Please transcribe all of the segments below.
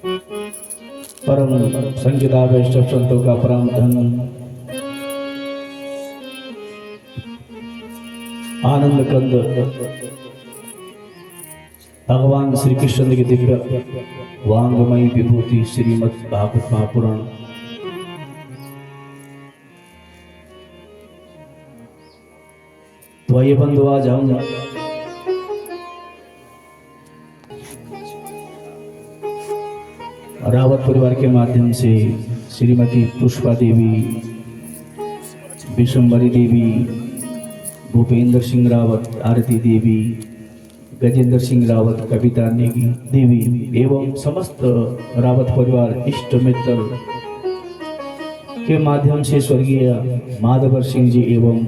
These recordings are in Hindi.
परम संगीता वैष्णव संतों का परम धन आनंद कंद भगवान श्री कृष्ण की दिव्य वांगमयी विभूति श्रीमद् भागवत महापुराण तो ये बंधु आज हम रावत परिवार के माध्यम से श्रीमती पुष्पा देवी, विशंबरी देवी, भूपेंद्र सिंह रावत, आरती देवी, गजेंद्र सिंह रावत, कविता नेगी देवी एवं समस्त रावत परिवार इष्ट मित्र के माध्यम से स्वर्गीय माधवर सिंह जी एवं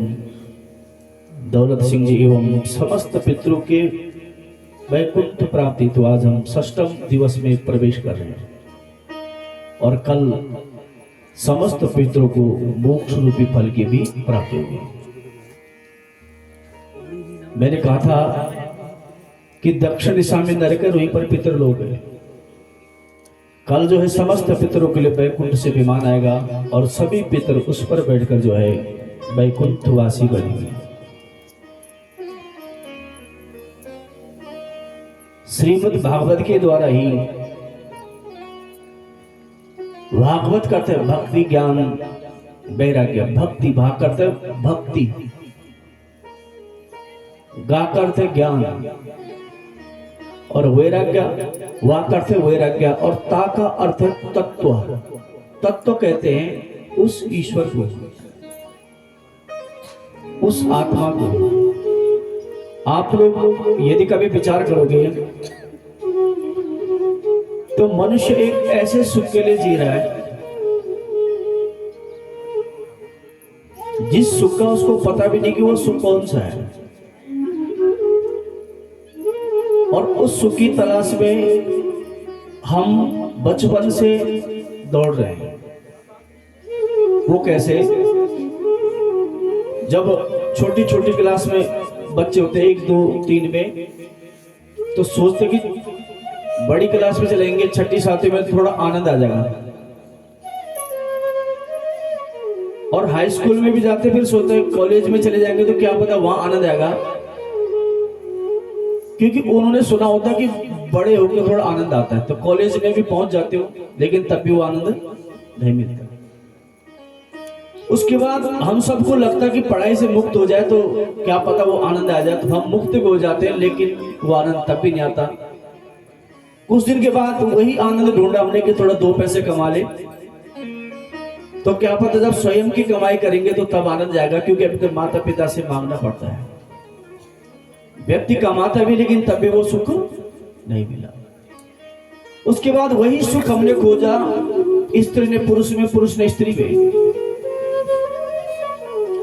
दौलत सिंह जी एवं समस्त पितरों के वैकुंठ प्राप्ति तो आज हम षष्ठम दिवस में प्रवेश कर रहे हैं और कल समस्त पितरों को मोक्ष रूपी फल की भी प्राप्ति होगी। मैंने कहा था कि दक्षिण दिशा में नरक है, वहीं पर पितर लोग हैं। कल जो है समस्त पितरों के लिए वैकुंठ से विमान आएगा और सभी पितर उस पर बैठकर जो है वैकुंठवासी बनेंगे। श्रीमद् भागवत के द्वारा ही भागवत करते भक्ति ज्ञान वैराग्य, भक्ति भाग करते भक्ति, गा करते ज्ञान और वैराग्य वा करते वैराग्य और ता का अर्थ तत्व। तत्व कहते हैं उस ईश्वर को, उस आत्मा को। आप लोग यदि कभी विचार करोगे तो मनुष्य एक ऐसे सुख के लिए जी रहा है जिस सुख का उसको पता भी नहीं कि वो सुख कौन सा है, और उस सुख की तलाश में हम बचपन से दौड़ रहे हैं। वो कैसे? जब छोटी छोटी क्लास में बच्चे होते हैं 1, 2, 3 में, तो सोचते कि बड़ी क्लास में चलेंगे 6ठी 7वीं में थोड़ा आनंद आ जाएगा, और हाई स्कूल में भी जाते फिर सोचते हैं कॉलेज में चले जाएंगे तो क्या पता वहां आनंद आएगा, क्योंकि उन्होंने सुना होता कि बड़े होकर थोड़ा आनंद आता है। तो कॉलेज में भी पहुंच जाते हो लेकिन तब भी वो आनंद नहीं मिलता। उसके बाद हम सबको लगता है कि पढ़ाई से मुक्त हो जाए तो क्या पता वो आनंद आ जाए, तो हम मुक्त भी हो जाते हैं लेकिन वो आनंद तब भी नहीं आता। कुछ दिन के बाद वही आनंद ढूंढा हमने कि थोड़ा 2 पैसे कमा ले, तो क्या पता जब स्वयं की कमाई करेंगे तो तब आनंद जाएगा, क्योंकि अभी तो माता पिता से मांगना पड़ता है। व्यक्ति कमाता भी लेकिन तब भी वो सुख नहीं मिला। उसके बाद वही सुख हमने खोजा स्त्री ने पुरुष में, पुरुष ने स्त्री में,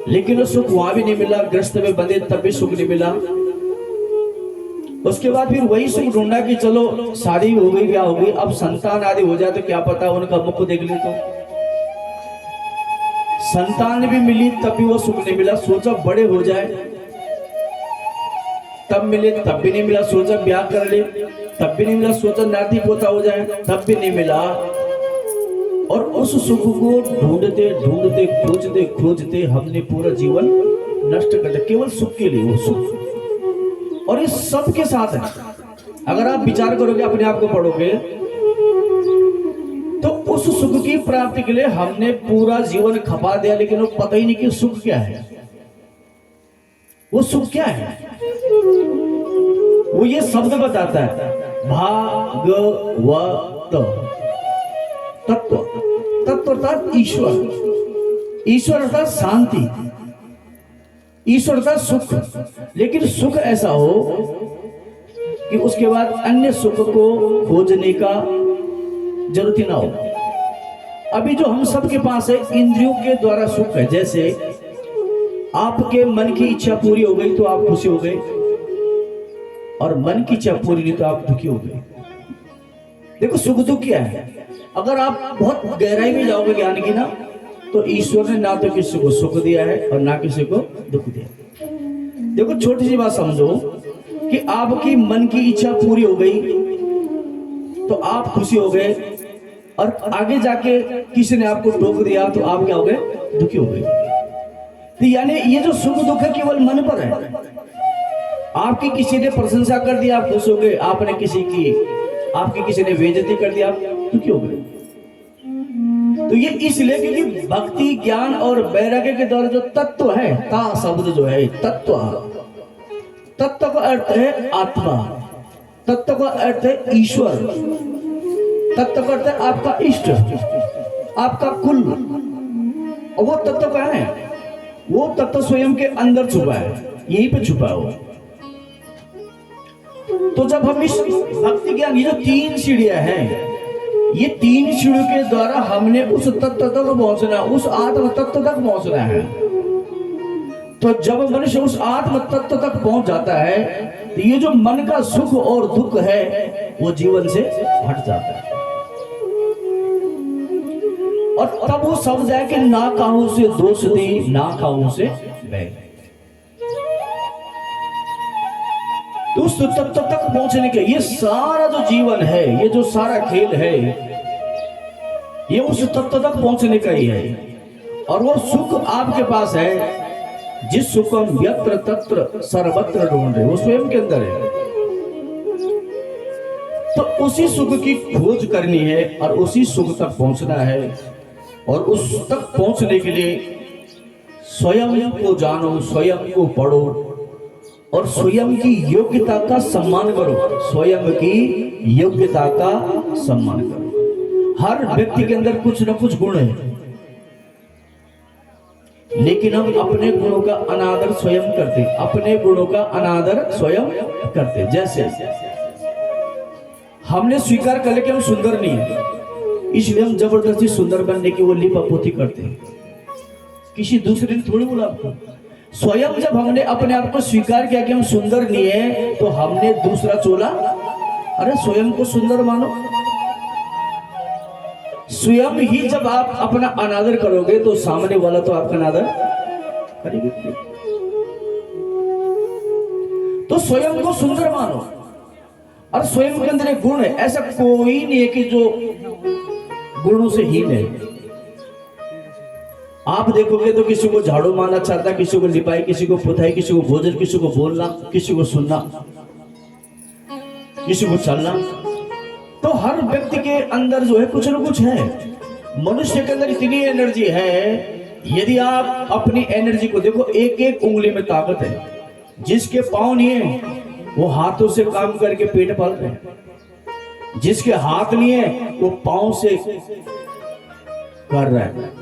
लेकिन वो सुख वहां भी नहीं मिला। ग्रस्त में बंधे तब भी सुख नहीं मिला। उसके बाद फिर वही सुख ढूंढा कि चलो शादी हो गई, क्या हो गई, अब संतान आदि हो जाए तो क्या पता उनका मुख देख ले, तो संतान भी मिली तब भी वो सुख नहीं मिला। सोचा बड़े हो जाए तब मिले, तब भी नहीं मिला। सोचा ब्याह कर ले तब भी नहीं मिला। सोचा नाती पोता हो जाए तब भी नहीं मिला। और उस सुख को ढूंढते ढूंढते खोजते खोजते हमने पूरा जीवन नष्ट कर दिया केवल सुख के लिए। वो सुख और ये सब के साथ है। अगर आप विचार करोगे, अपने आप को पढ़ोगे, तो उस सुख की प्राप्ति के लिए हमने पूरा जीवन खपा दिया, लेकिन वो पता ही नहीं कि सुख क्या है। वो सुख क्या है? वो ये शब्द बताता है, भागवत। तत्व, तत्व अर्थात ईश्वर, ईश्वर अर्थात शांति, ईश्वर अर्थात सुख। लेकिन सुख ऐसा हो कि उसके बाद अन्य सुख को खोजने का जरूरत ही ना हो। अभी जो हम सबके पास है इंद्रियों के द्वारा सुख है। जैसे आपके मन की इच्छा पूरी हो गई तो आप खुशी हो गए, और मन की इच्छा पूरी नहीं तो आप दुखी हो गए। देखो सुख दुख क्या है। अगर आप बहुत गहराई में जाओगे ज्ञान की ना, तो ईश्वर ने ना तो किसी को सुख दिया है और ना किसी को दुख दिया। देखो छोटी सी बात समझो कि आपकी मन की इच्छा पूरी हो गई तो आप खुशी हो गए, और आगे जाके किसी ने आपको टोक दिया तो आप क्या हो गए? दुखी हो गए। तो यानी ये जो सुख दुख है केवल मन पर है। आपकी किसी ने प्रशंसा कर दी, आप खुश हो गए। आपकी किसी ने बेइज्जती कर दिया, आप दुखी हो गए। तो ये इसलिए क्योंकि भक्ति, ज्ञान और वैराग्य के द्वारा जो तत्व है, ता शब्द जो है तत्व, तत्व का अर्थ है आत्मा, तत्व का अर्थ है ईश्वर, तत्व का अर्थ है आपका इष्ट, आपका कुल। और वो तत्व कहाँ है? वो तत्व स्वयं के अंदर छुपा है, यहीं पे छुपा हुआ। तो जब हम इस भक्ति ज्ञान, ये जो 3 सीढ़ियां हैं, ये 3 सीढ़ियों के द्वारा हमने उस तत्व तक पहुंचना, उस आत्म तत्व तक पहुंचना है। तो जब मनुष्य उस आत्म तत्व तक पहुंच जाता है, तो ये जो मन का सुख और दुख है वो जीवन से हट जाता है। और तब वो समझ जाए कि ना काहू से दोष दी, ना काहू से बैर। तो उस तत्व तक पहुंचने के ये सारा जो जीवन है, ये जो सारा खेल है, ये उस तत्व तक पहुंचने का ही है। और वो सुख आपके पास है, जिस सुख हम यत्र तत्र सर्वत्र ढूंढ रहे, वो स्वयं के अंदर है। तो उसी सुख की खोज करनी है और उसी सुख तक पहुंचना है। और उस तक पहुंचने के लिए स्वयं को जानो, स्वयं को पढ़ो और स्वयं की योग्यता का सम्मान करो। स्वयं की योग्यता का सम्मान करो। हर व्यक्ति के अंदर कुछ न कुछ गुण है, लेकिन हम अपने गुणों का अनादर स्वयं करते, अपने गुणों का अनादर स्वयं करते। जैसे हमने स्वीकार कर लिया कि हम सुंदर नहीं है, इसलिए हम जबरदस्ती सुंदर बनने की वो लिपापोती करते हैं। किसी दूसरे ने थोड़ी बोला आपको। स्वयं जब हमने अपने आप को स्वीकार किया कि हम सुंदर नहीं है, तो हमने दूसरा चोला, अरे स्वयं को सुंदर मानो। स्वयं ही जब आप अपना अनादर करोगे तो सामने वाला तो आपका अनादर करेगा। तो स्वयं को सुंदर मानो और स्वयं के अंदर एक गुण है। ऐसा कोई नहीं है कि जो गुणों से हीन है। आप देखोगे तो किसी को झाड़ू मारना चाहता है, किसी को लिपाई, किसी को पुताई, किसी को भोजन, किसी को बोलना, किसी को सुनना, किसी को चलना। तो हर व्यक्ति के अंदर जो है कुछ न कुछ है। मनुष्य के अंदर इतनी एनर्जी है, यदि आप अपनी एनर्जी को देखो, एक एक उंगली में ताकत है। जिसके पांव नहीं है वो हाथों से काम करके पेट पाल रहे हैं, जिसके हाथ नहीं है वो पांव से कर रहा है।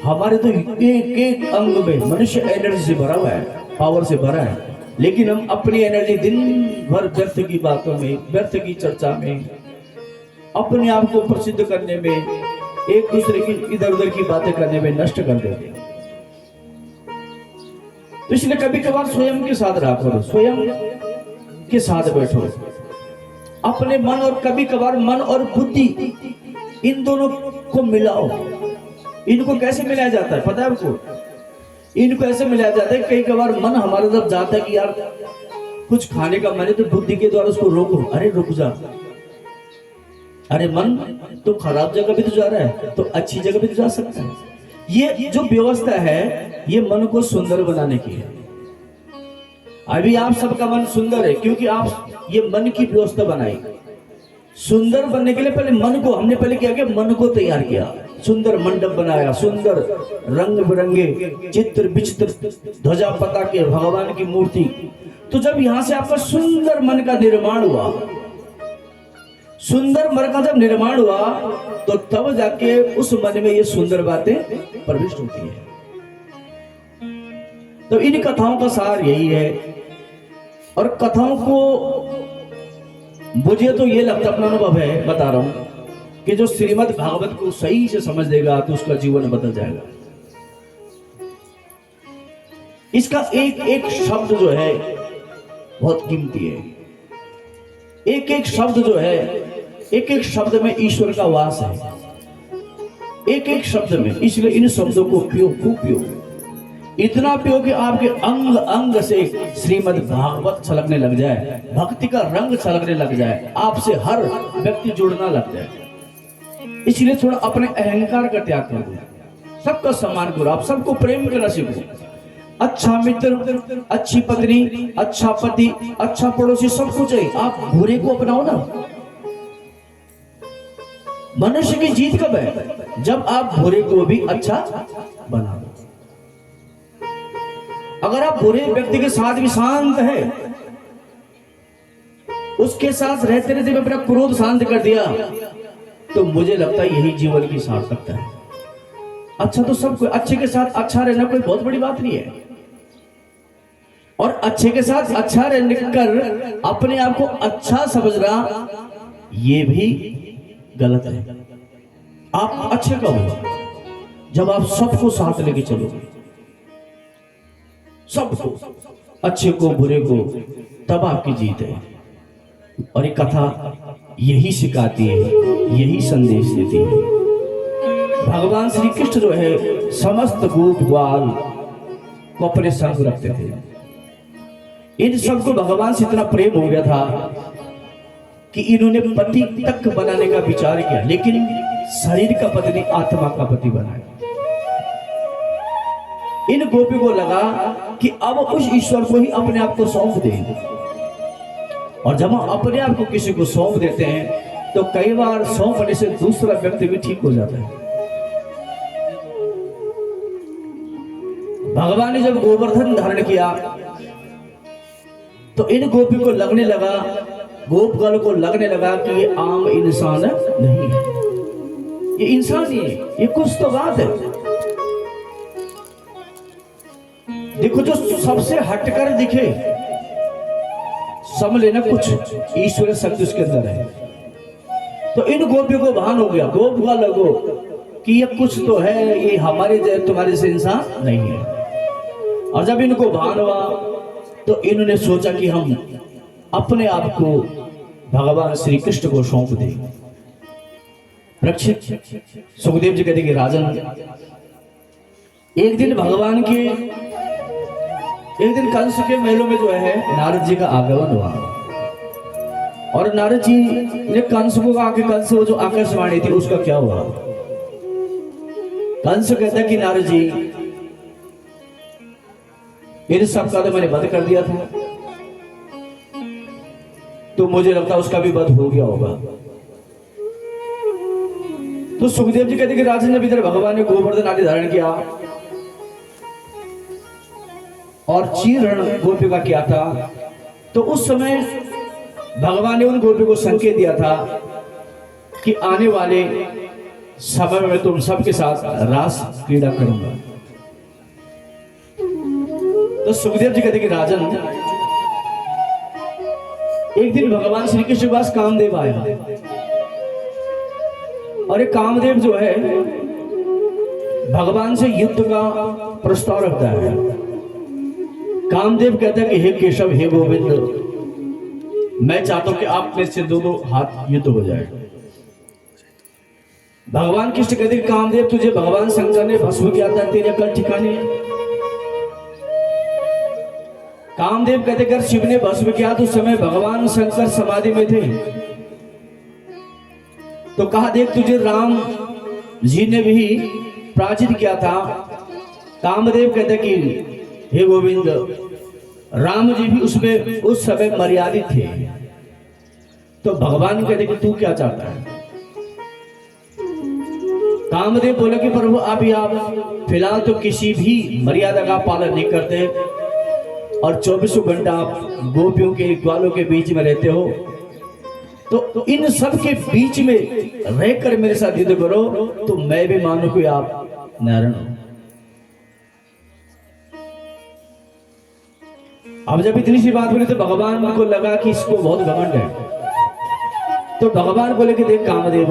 हमारे तो एक एक अंग में मनुष्य एनर्जी से भरा हुआ है, पावर से भरा है, लेकिन हम अपनी एनर्जी दिन भर व्यर्थ की बातों में, व्यर्थ की चर्चा में, अपने आप को प्रसिद्ध करने में, एक दूसरे की इधर उधर की बातें करने में नष्ट कर देते हैं। तो इसलिए कभी कभार स्वयं के साथ रहा करो, स्वयं के साथ बैठो, अपने मन, और कभी कभार मन और बुद्धि इन दोनों को मिलाओ। इनको कैसे मिलाया जाता है पता है आपको? इनको ऐसे मिलाया जाता है, कई कभार मन हमारे तरफ जाता है कि यार कुछ खाने का मन है, तो बुद्धि के द्वारा उसको रोको, अरे रुक जा, अरे मन तो खराब जगह भी तो जा रहा है, तो अच्छी जगह भी तो जा सकता है। ये जो व्यवस्था है ये मन को सुंदर बनाने की है। अभी आप सबका मन सुंदर है क्योंकि आप ये मन की व्यवस्था बनाई। सुंदर बनने के लिए पहले मन को, हमने पहले क्या किया, मन को तैयार किया, सुंदर मंडप बनाया, सुंदर रंग बिरंगे चित्र विचित्र ध्वजा पताके, भगवान की मूर्ति। तो जब यहां से आपका सुंदर मन का निर्माण हुआ, सुंदर मन का जब निर्माण हुआ, तो तब जाके उस मन में ये सुंदर बातें प्रविष्ट होती है। तो इन कथाओं का सार यही है। और कथाओं को मुझे तो ये लगता, अपना अनुभव है बता रहा हूं, कि जो श्रीमद् भागवत को सही से समझ लेगा तो उसका जीवन बदल जाएगा। इसका एक एक शब्द जो है बहुत कीमती है। एक एक शब्द जो है, एक एक शब्द में ईश्वर का वास है, एक एक शब्द में। इसलिए इन शब्दों को पियो, खूब पियो, इतना पियो कि आपके अंग अंग से श्रीमद् भागवत छलकने लग जाए, भक्ति का रंग छलकने लग जाए, आपसे हर व्यक्ति जुड़ना लगता है। इसलिए थोड़ा अपने अहंकार का त्याग कर दो, सबका सम्मान करो, आप सबको प्रेम करना सीखो। अच्छा मित्र, अच्छी पत्नी, अच्छा पति, अच्छा पड़ोसी, सब कुछ है। आप बुरे को अपनाओ ना। मनुष्य की जीत कब है? जब आप बुरे को भी अच्छा बनाओ। अगर आप बुरे व्यक्ति के साथ भी शांत है, उसके साथ रहते रहते अपना क्रोध शांत कर दिया, तो मुझे लगता है यही जीवन की सार्थकता है। अच्छा तो सब कोई अच्छे के साथ अच्छा रहना कोई बहुत बड़ी बात नहीं है, और अच्छे के साथ अच्छा रहने कर अपने आप को अच्छा समझना ये भी गलत है। आप अच्छे कब हो? जब आप सबको साथ लेके चलोगे, सबको, अच्छे को बुरे को, तब आपकी जीत है। और ये कथा यही सिखाती है, यही संदेश देती है। भगवान श्री कृष्ण जो है समस्त गोप ग्वाल को अपने संग रखते थे। इन सबको भगवान से इतना प्रेम हो गया था कि इन्होंने पति तक बनाने का विचार किया, लेकिन शरीर का पति नहीं, आत्मा का पति बनाया। इन गोपी को लगा कि अब उस ईश्वर को ही अपने आप को सौंप देंगे। और जब हम अपने आप को किसी को सौंप देते हैं तो कई बार सौंपने से दूसरा व्यक्ति भी ठीक हो जाता है। भगवान ने जब गोवर्धन धारण किया तो इन गोपी को लगने लगा, गोपगल को लगने लगा कि ये आम इंसान नहीं है, ये इंसान ही है, ये कुछ तो बात है। देखो जो सबसे हटकर दिखे, समझ लेना कुछ ईश्वर शक्ति उसके अंदर है। तो इन गोपियों को भान हो गया, गोपगल लगो कि ये कुछ तो है, ये हमारे तुम्हारे से इंसान नहीं है। और जब इनको भान हुआ तो इन्होंने सोचा कि हम अपने आप को भगवान श्री कृष्ण को सौंप दें। परीक्षित सुखदेव जी कहते कि राजन, एक दिन कंस के महलों में जो है नारद जी का आगमन हुआ, और नारद जी ने कंस को कहा कि कंस वो जो आकाशवाणी थी उसका क्या हुआ? कंस कहता कि नारद जी, इन सब का तो मैंने वध कर दिया था, तो मुझे लगता है उसका भी वध हो गया होगा। तो सुखदेव जी कहते कि राजन, जब इधर भगवान ने गोवर्धन आदि धारण किया और चीरण गोपी का किया था, तो उस समय भगवान ने उन गोपी को संकेत दिया था कि आने वाले समय में तुम सबके साथ रास क्रीड़ा करूंगा। तो सुखदेव जी कहते कि राजन, एक दिन भगवान श्री कृष्ण के पास कामदेव आया, और एक कामदेव जो है भगवान से युद्ध का प्रस्ताव रखता है। कामदेव कहता है कि हे केशव, हे गोविंद, मैं चाहता हूं कि आप में से दोनों हाथ युद्ध हो जाए। भगवान कृष्ण कहते कि कामदेव, तुझे भगवान शंकर ने भस्म किया था, तेरे अकल ठिकाने। कामदेव कहते अगर शिव ने भस्म किया तो उस समय भगवान शंकर समाधि में थे। तो कहा देख, तुझे राम जी ने भी पराजित किया था। कामदेव कहते कि हे गोविंद, राम जी भी उसमें उस समय मर्यादित थे। तो भगवान कहते कि तू क्या चाहता है? कामदेव बोले कि प्रभु आप फिलहाल तो किसी भी मर्यादा का पालन नहीं करते, और 24 घंटा आप गोपियों के ग्वालों के बीच में रहते हो, तो इन सब के बीच में रहकर मेरे साथ युद्ध करो, तो मैं भी मानू कि आप नारायण हो। अब जब इतनी सी बात बोली तो भगवान को लगा कि इसको बहुत घमंड है। तो भगवान बोले कि देख कामदेव,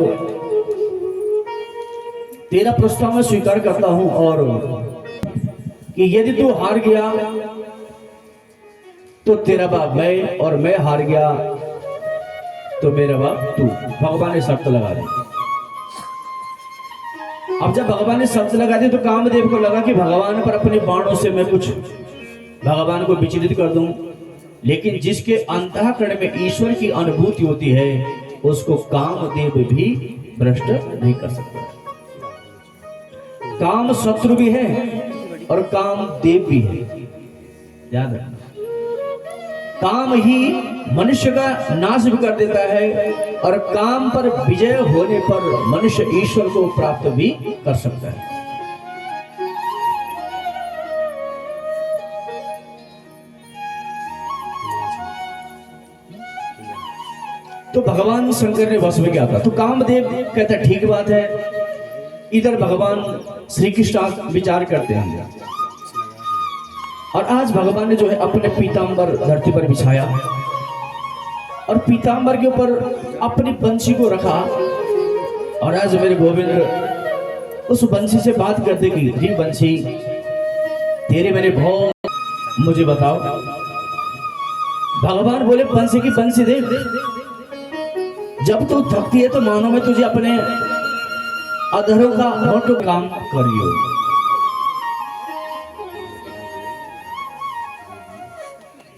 तेरा प्रस्ताव मैं स्वीकार करता हूं, और कि यदि तू हार गया तो तेरा बाप मैं, और मैं हार गया तो मेरा बाप तू। भगवान ने शर्त लगा दी। अब जब भगवान ने शर्त लगा दी तो कामदेव को लगा कि भगवान पर अपने बाणों से मैं कुछ भगवान को विचलित कर दूं, लेकिन जिसके अंतःकरण में ईश्वर की अनुभूति होती है उसको कामदेव भी भ्रष्ट नहीं कर सकता। काम शत्रु भी है और कामदेव भी है, याद रखना। काम ही मनुष्य का नाश भी कर देता है और काम पर विजय होने पर मनुष्य ईश्वर को प्राप्त भी कर सकता है। तो भगवान शंकर ने वश में क्या कहा, तो कामदेव कहता ठीक बात है। इधर भगवान श्री कृष्ण विचार करते हैं और आज भगवान ने जो है अपने पीतांबर धरती पर बिछाया और पीतांबर के ऊपर अपनी बंसी को रखा और आज मेरे गोविंद उस बंसी से बात करते कि जी बंसी तेरे मेरे भाव मुझे बताओ। भगवान बोले बंसी की बंसी दे, जब तू थकती है तो मानो मैं तुझे अपने अधरों का मोटो काम करियो।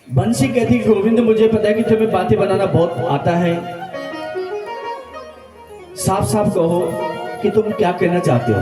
बंसी कहती गोविंद मुझे पता है कि तुम्हें बातें बनाना बहुत आता है, साफ साफ कहो कि तुम क्या कहना चाहते हो।